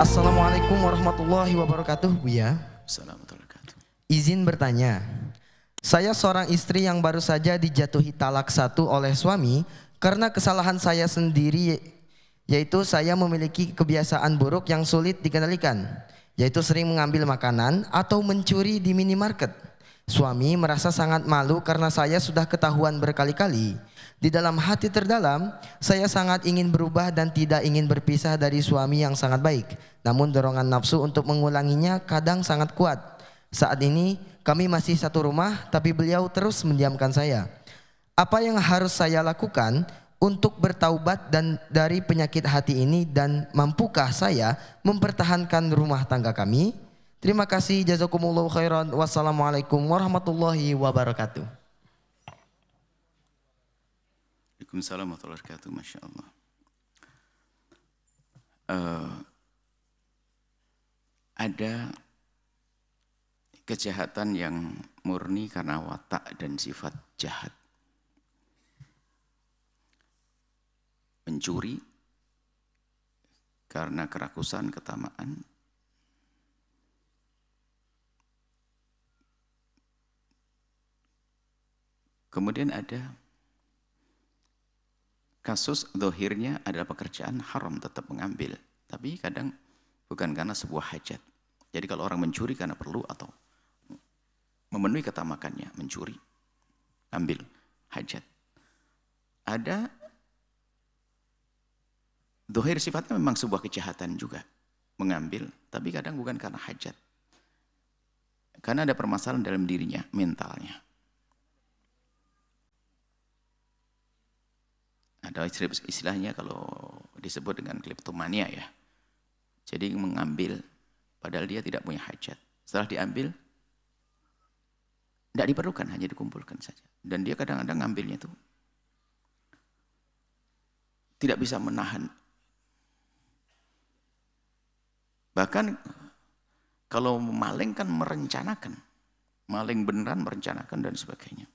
Assalamualaikum warahmatullahi wabarakatuh, Buya. Assalamualaikum warahmatullahi wabarakatuh. Izin bertanya, saya seorang istri yang baru saja dijatuhi talak 1 oleh suami karena kesalahan saya sendiri, yaitu saya memiliki kebiasaan buruk yang sulit dikendalikan, yaitu sering mengambil makanan atau mencuri di minimarket. Suami merasa sangat malu karena saya sudah ketahuan berkali-kali. Di dalam hati terdalam, saya sangat ingin berubah dan tidak ingin berpisah dari suami yang sangat baik. Namun dorongan nafsu untuk mengulanginya kadang sangat kuat. Saat ini kami masih satu rumah, tapi beliau terus mendiamkan saya. Apa yang harus saya lakukan untuk bertaubat dan dari penyakit hati ini, dan mampukah saya mempertahankan rumah tangga kami? Terima kasih, jazakumullahu khairan. Wassalamualaikum warahmatullahi wabarakatuh. Waalaikumsalam warahmatullahi wabarakatuh. Masya Allah. Ada kejahatan yang murni karena watak dan sifat jahat. Mencuri karena kerakusan, ketamaan. Kemudian ada kasus dohirnya adalah pekerjaan haram, tetap mengambil. Tapi kadang bukan karena sebuah hajat. Jadi kalau orang mencuri karena perlu atau memenuhi ketamakannya, mencuri, ambil hajat. Ada dohir sifatnya memang sebuah kejahatan juga, mengambil, tapi kadang bukan karena hajat. Karena ada permasalahan dalam dirinya, mentalnya. Ada istilahnya kalau disebut dengan kleptomania ya. Jadi mengambil padahal dia tidak punya hajat. Setelah diambil tidak diperlukan, hanya dikumpulkan saja. Dan dia kadang-kadang ngambilnya itu tidak bisa menahan. Bahkan kalau maling kan merencanakan. Maling beneran merencanakan dan sebagainya.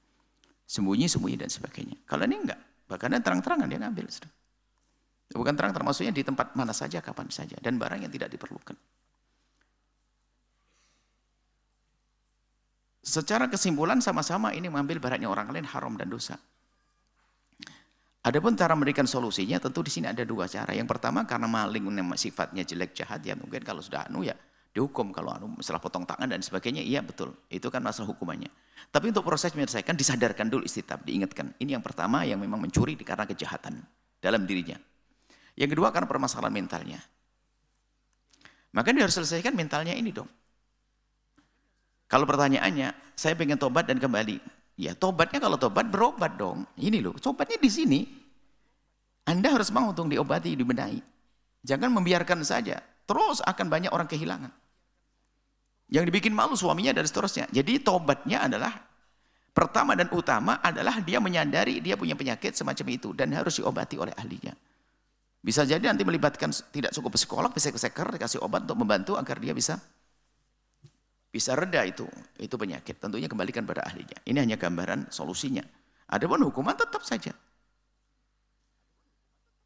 Sembunyi-sembunyi dan sebagainya. Kalau ini enggak. Bahkan terang-terangan dia ngambil. Bukan terang-terangan, maksudnya di tempat mana saja, kapan saja. Dan barang yang tidak diperlukan. Secara kesimpulan sama-sama ini mengambil barangnya orang lain haram dan dosa. Adapun cara memberikan solusinya tentu di sini ada dua cara. Yang pertama karena maling sifatnya jelek jahat ya mungkin kalau sudah ya dihukum, kalau masalah potong tangan dan sebagainya iya betul. Itu kan masalah hukumannya. Tapi untuk proses menyelesaikan disadarkan dulu istitab, diingatkan. Ini yang pertama yang memang mencuri karena kejahatan dalam dirinya. Yang kedua karena permasalahan mentalnya. Maka dia harus selesaikan mentalnya ini dong. Kalau pertanyaannya, saya pengen tobat dan kembali. Ya tobatnya kalau tobat berobat dong. Ini loh, tobatnya di sini. Anda harus mau untuk diobati, dibenahi. Jangan membiarkan saja. Terus akan banyak orang kehilangan. Yang dibikin malu suaminya dan seterusnya. Jadi tobatnya adalah, pertama dan utama adalah dia menyadari dia punya penyakit semacam itu. Dan harus diobati oleh ahlinya. Bisa jadi nanti melibatkan tidak cukup psikolog, psikiater, dikasih obat untuk membantu agar dia bisa reda itu penyakit. Tentunya kembalikan pada ahlinya. Ini hanya gambaran solusinya. Adapun hukuman tetap saja.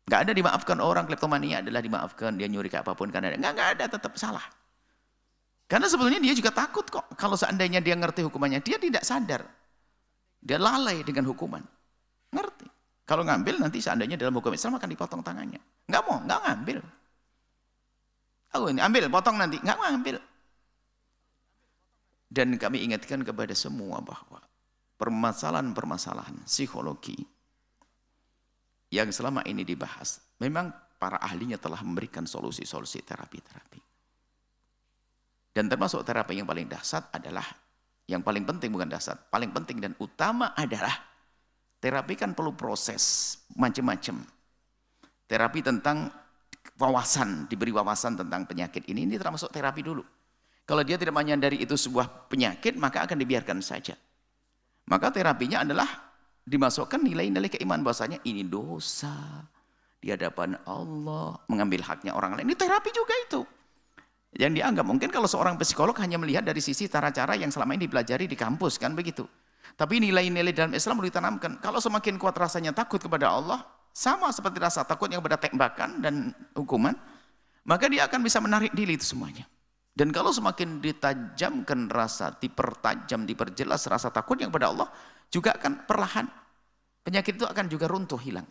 Nggak ada dimaafkan orang kleptomania adalah dimaafkan dia nyuri ke apapun karena nggak ada, tetap salah. Karena sebetulnya dia juga takut kok kalau seandainya dia ngerti hukumannya, dia tidak sadar. Dia lalai dengan hukuman. Ngerti. Kalau ngambil nanti seandainya dalam hukum Islam akan dipotong tangannya. Nggak mau, nggak ngambil. Oh ini ambil, potong nanti, nggak ngambil. Dan kami ingatkan kepada semua bahwa permasalahan-permasalahan psikologi yang selama ini dibahas, memang para ahlinya telah memberikan solusi-solusi terapi-terapi. Dan termasuk terapi yang paling dahsyat adalah, yang paling penting bukan dahsyat, paling penting dan utama adalah, terapi kan perlu proses macam-macam. Terapi tentang wawasan, diberi wawasan tentang penyakit ini termasuk terapi dulu. Kalau dia tidak menyadari itu sebuah penyakit, maka akan dibiarkan saja. Maka terapinya adalah dimasukkan nilai-nilai keimanan bahwasanya ini dosa di hadapan Allah, mengambil haknya orang lain. Ini terapi juga itu. Yang dianggap mungkin kalau seorang psikolog hanya melihat dari sisi cara-cara yang selama ini dipelajari di kampus kan begitu. Tapi nilai-nilai dalam Islam perlu ditanamkan. Kalau semakin kuat rasanya takut kepada Allah, sama seperti rasa takut yang kepada tembakan dan hukuman, maka dia akan bisa menarik diri itu semuanya. Dan kalau semakin ditajamkan rasa, dipertajam, diperjelas rasa takutnya kepada Allah, juga akan perlahan penyakit itu akan juga runtuh, hilang.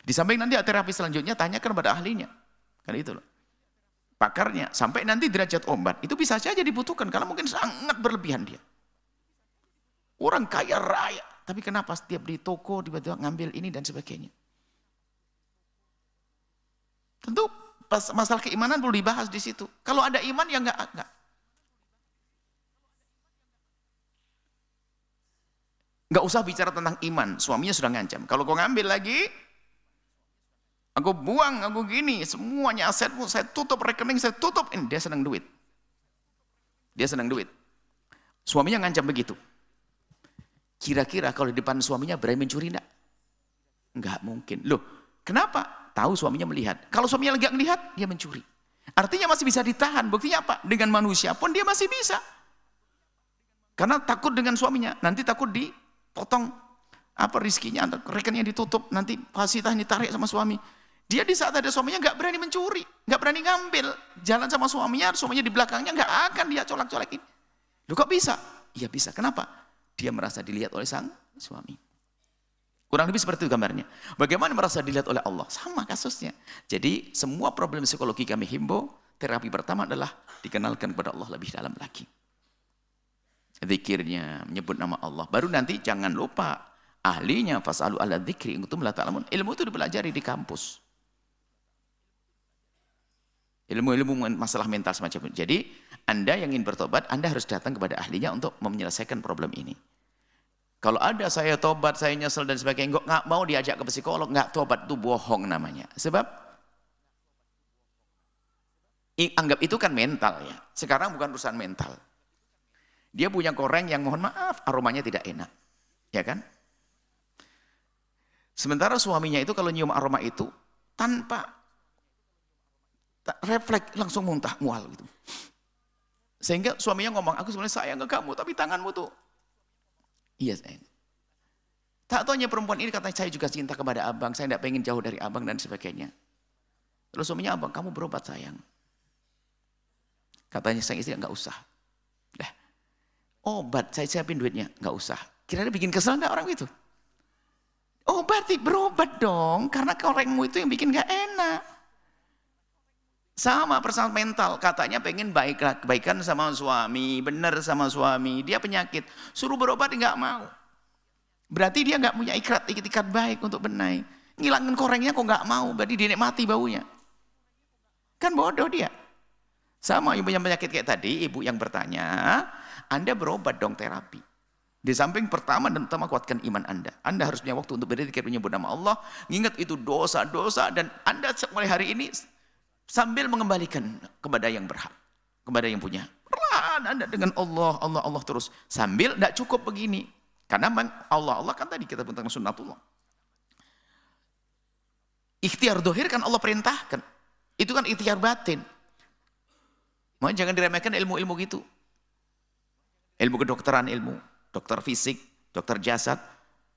Di samping nanti terapi selanjutnya tanyakan kepada ahlinya. Kan itu loh. Pakarnya, sampai nanti derajat obat, itu bisa saja dibutuhkan, karena mungkin sangat berlebihan dia. Orang kaya raya, tapi kenapa setiap di toko tiba-tiba ngambil ini dan sebagainya. Tentu masalah keimanan perlu dibahas di situ. Kalau ada iman ya enggak. Enggak usah bicara tentang iman, suaminya sudah ngancam. Kalau kau ngambil lagi, aku buang, aku gini, semuanya asetmu, saya tutup rekening, saya tutup. Ini dia senang duit. Dia senang duit. Suaminya ngancam begitu. Kira-kira kalau di depan suaminya berani mencuri enggak? Enggak mungkin. Loh, kenapa? Tahu suaminya melihat. Kalau suaminya lagi melihat, dia mencuri. Artinya masih bisa ditahan. Buktinya apa? Dengan manusia pun dia masih bisa. Karena takut dengan suaminya. Nanti takut dipotong rizkinya, rekeningnya ditutup, nanti fasilitas ditarik sama suami. Dia di saat ada suaminya nggak berani mencuri, nggak berani ngambil. Jalan sama suaminya di belakangnya nggak akan dia colak-colekin. Loh kok bisa? Iya bisa. Kenapa? Dia merasa dilihat oleh sang suami. Kurang lebih seperti itu gambarnya. Bagaimana merasa dilihat oleh Allah? Sama kasusnya. Jadi semua problem psikologi kami himbau, terapi pertama adalah dikenalkan kepada Allah lebih dalam lagi. Zikirnya, menyebut nama Allah. Baru nanti jangan lupa ahlinya fasalu ala dzikri in kuntum la ta'lamun. Ilmu itu dipelajari di kampus. Ilmu-ilmu masalah mental semacam itu. Jadi Anda yang ingin bertobat, Anda harus datang kepada ahlinya untuk menyelesaikan problem ini. Kalau ada saya tobat, saya nyesel dan sebagainya, nggak mau diajak ke psikolog, nggak tobat, itu bohong namanya. Sebab anggap itu kan mental ya. Sekarang bukan urusan mental. Dia punya koreng yang mohon maaf aromanya tidak enak, ya kan? Sementara suaminya itu kalau nyium aroma itu tanpa refleks langsung muntah, mual gitu. Sehingga suaminya ngomong, aku sebenarnya sayang ke kamu, tapi tanganmu tuh. Iya sayang. Tak taunya perempuan ini katanya saya juga cinta kepada abang, saya tidak pengen jauh dari abang dan sebagainya. Terus suaminya, abang kamu berobat sayang. Katanya sang istri enggak usah. Lah, obat saya siapin duitnya, enggak usah. Kira-kira bikin kesel enggak orang itu? Oh berarti berobat dong, karena korengmu itu yang bikin enggak enak. Sama persoalan mental, katanya pengen kebaikan sama suami, benar sama suami, dia penyakit, suruh berobat enggak mau. Berarti dia enggak punya ikat baik untuk benai. Ngilangin korengnya kok enggak mau, berarti dinikmati baunya. Kan bodoh dia. Sama ibu yang penyakit kayak tadi, ibu yang bertanya, Anda berobat dong terapi. Di samping pertama dan utama kuatkan iman Anda. Anda harus punya waktu untuk berzikir menyebut nama Allah, ingat itu dosa-dosa dan Anda mulai hari ini sambil mengembalikan kepada yang berhak, kepada yang punya. Perlahan Anda dengan Allah terus. Sambil tidak cukup begini. Karena Allah kan tadi kita tentang sunnatullah. Ikhtiar dohir kan Allah perintahkan. Itu kan ikhtiar batin. Makanya jangan diremehkan ilmu-ilmu gitu. Ilmu kedokteran, dokter fisik, dokter jasad,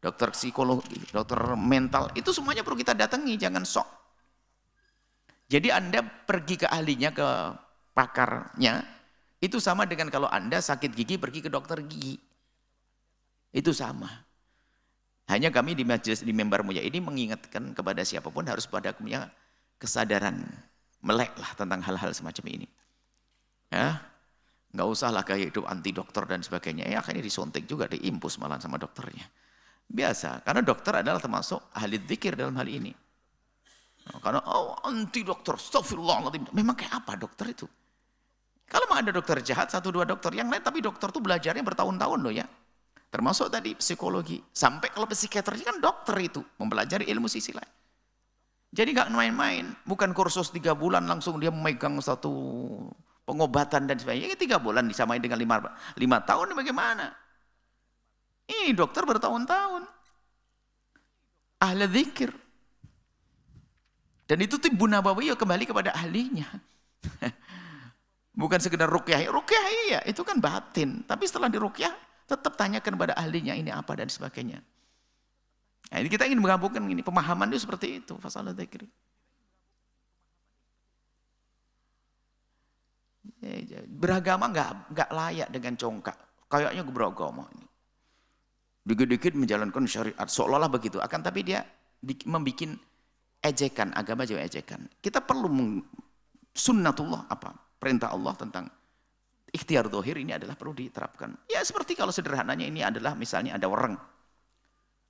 dokter psikologi, dokter mental. Itu semuanya perlu kita datangi, jangan sok. Jadi Anda pergi ke ahlinya, ke pakarnya, itu sama dengan kalau Anda sakit gigi pergi ke dokter gigi. Itu sama. Hanya kami di majelis di Mimbar Mulia ini mengingatkan kepada siapapun harus pada punya kesadaran meleklah tentang hal-hal semacam ini. Ya, nggak usah lah kayak hidup anti dokter dan sebagainya. Ya akhirnya disuntik juga, diimpus malah sama dokternya. Biasa, karena dokter adalah termasuk ahli dzikir dalam hal ini. Karena anti dokter, astagfirullahaladzim. Memang kayak apa dokter itu? Kalau memang ada dokter jahat, 1-2 dokter yang lain, tapi dokter itu belajarnya bertahun-tahun loh ya. Termasuk tadi psikologi. Sampai kalau psikiater kan dokter itu, mempelajari ilmu sisi lain. Jadi gak main-main, bukan kursus 3 bulan langsung dia memegang satu pengobatan dan sebagainya. 3 bulan disamain dengan 5 tahun, bagaimana? Ini dokter bertahun-tahun. Ahli dzikir. Dan itu tibu nabawiyah kembali kepada ahlinya. Bukan sekedar ruqyah. Ruqyah iya, itu kan batin. Tapi setelah diruqyah, tetap tanyakan kepada ahlinya ini apa dan sebagainya. Nah, ini kita ingin menggabungkan ini pemahaman itu seperti itu. Fasalah dzikri. Beragama nggak layak dengan congkak. Kayaknya gue beragama ini. Dikit-dikit menjalankan syariat seolah-olah begitu. Akan tapi dia membuat ejekan, agama juga ejekan. Kita perlu sunnatullah apa? Perintah Allah tentang ikhtiar dohir ini adalah perlu diterapkan. Ya seperti kalau sederhananya ini adalah misalnya ada orang,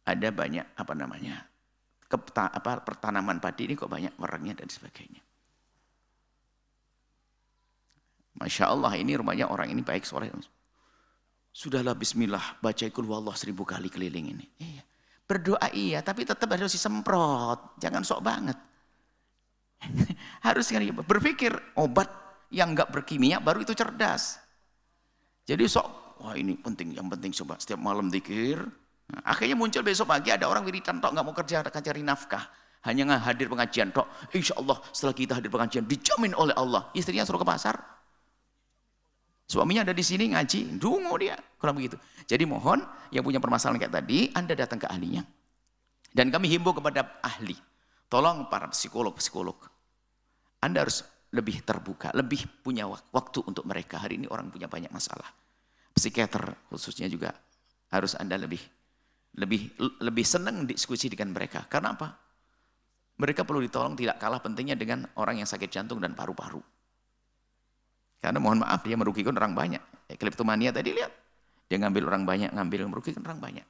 ada banyak pertanaman padi ini kok banyak werengnya dan sebagainya. Masya Allah ini rumahnya orang ini baik soleh. Sudahlah bismillah baca kul huwallah 1000 kali keliling ini. Iya. Berdoa iya tapi tetap harus disemprot. Jangan sok banget. Harus berpikir obat yang enggak berkimia baru itu cerdas. Jadi sok wah ini penting, yang penting coba setiap malam zikir. Nah, akhirnya muncul besok pagi ada orang wiridan tok enggak mau kerja cari nafkah. Hanya hadir pengajian tok. Insya Allah setelah kita hadir pengajian dijamin oleh Allah. Istrinya suruh ke pasar. Suaminya ada di sini ngaji, dungu dia. Kalau begitu. Jadi mohon yang punya permasalahan kayak tadi, Anda datang ke ahlinya. Dan kami himbau kepada ahli. Tolong para psikolog. Anda harus lebih terbuka, lebih punya waktu untuk mereka. Hari ini orang punya banyak masalah. Psikiater khususnya juga harus Anda lebih senang diskusi dengan mereka. Karena apa? Mereka perlu ditolong tidak kalah pentingnya dengan orang yang sakit jantung dan paru-paru. Karena mohon maaf dia merugikan orang banyak. Kleptomania tadi lihat. Dia ngambil orang banyak, merugikan orang banyak.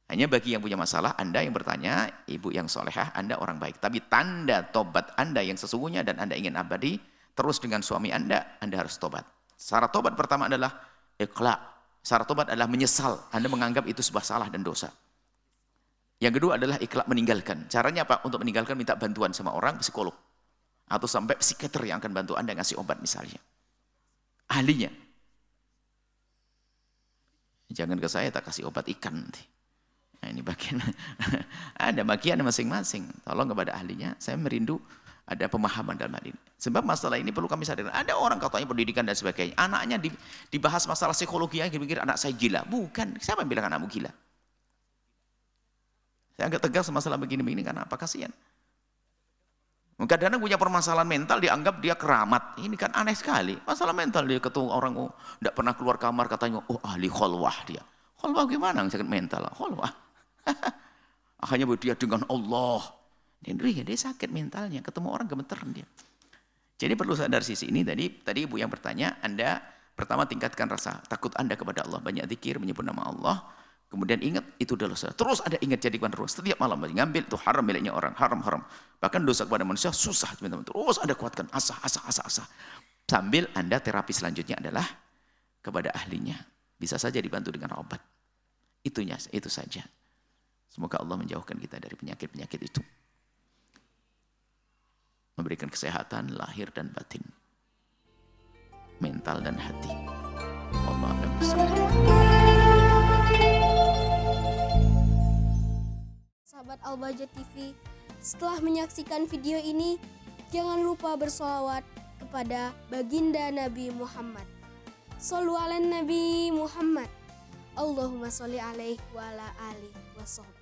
Hanya bagi yang punya masalah, Anda yang bertanya, ibu yang solehah, Anda orang baik. Tapi tanda tobat Anda yang sesungguhnya dan Anda ingin abadi, terus dengan suami Anda harus tobat. Syarat tobat pertama adalah ikhla. Syarat tobat adalah menyesal. Anda menganggap itu sebuah salah dan dosa. Yang kedua adalah ikhla meninggalkan. Caranya apa? Untuk meninggalkan minta bantuan sama orang psikolog. Atau sampai psikiater yang akan bantu Anda ngasih obat misalnya. Ahlinya. Jangan ke saya tak kasih obat ikan nanti. Nah, ini bagian ada bagian masing-masing. Tolong kepada ahlinya, saya merindu ada pemahaman dalam hal ini. Sebab masalah ini perlu kami sadar. Ada orang katanya pendidikan dan sebagainya. Anaknya dibahas masalah psikologi, pikir anak saya gila. Bukan, siapa yang bilang anakmu gila? Saya agak tegas masalah begini-begini karena apa? Kasihan. Kadang-kadang punya permasalahan mental dianggap dia keramat. Ini kan aneh sekali. Masalah mental dia ketemu orang tidak pernah keluar kamar katanya, ahli kholwah dia. Kholwah gimana yang sakit mental? Kholwah. Akhirnya dia dengan Allah. Dia sakit mentalnya. Ketemu orang gemeteran dia. Jadi perlu sadar sisi ini. Tadi ibu yang bertanya, Anda pertama tingkatkan rasa takut Anda kepada Allah. Banyak zikir, menyebut nama Allah. Kemudian ingat itu adalah dosa. Terus ada ingat jadikan terus. Setiap malam ngambil itu haram miliknya orang. Haram. Bahkan dosa kepada manusia susah teman-teman. Terus Anda kuatkan. Asah. Sambil Anda terapi selanjutnya adalah kepada ahlinya. Bisa saja dibantu dengan obat. Itu saja. Semoga Allah menjauhkan kita dari penyakit-penyakit itu. Memberikan kesehatan lahir dan batin. Mental dan hati. Allah a'lam bishawab. Sahabat Al-Bahjah TV, setelah menyaksikan video ini, jangan lupa bersolawat kepada baginda Nabi Muhammad. Shollu ala Nabi Muhammad. Allahumma sholli alaihi wa ala alihi wa sahbihi.